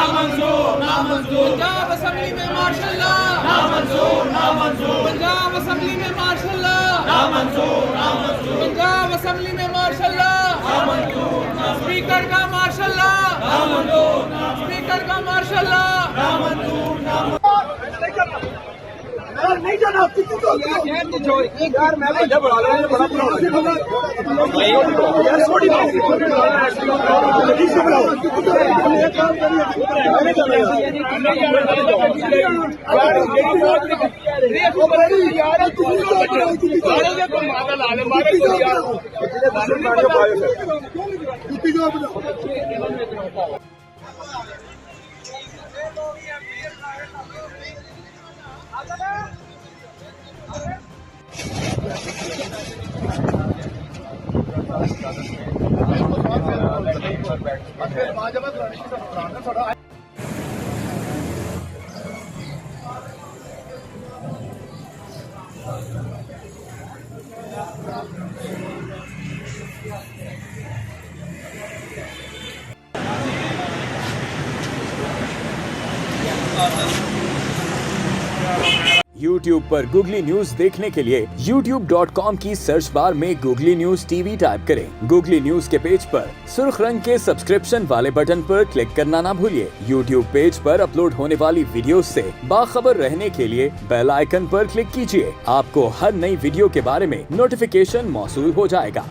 Punjab assembly में martial law, Punjab assembly में martial law, Punjab assembly में मार्शल लॉ, स्पीकर का मार्शल लॉ, स्पीकर का मार्शल लॉ। नहीं जाना यार, मैं बड़ा बुला रहा हूं, बड़ा बुला YouTube पर गूगली न्यूज देखने के लिए youtube.com की सर्च बार में गूगली न्यूज टीवी टाइप करें। गूगली न्यूज के पेज पर सुर्ख रंग के सब्सक्रिप्शन वाले बटन पर क्लिक करना ना भूलिए। YouTube पेज पर अपलोड होने वाली वीडियोस से बाखबर रहने के लिए बेल आइकन पर क्लिक कीजिए। आपको हर नई वीडियो के बारे में नोटिफिकेशन मौसूल हो जाएगा।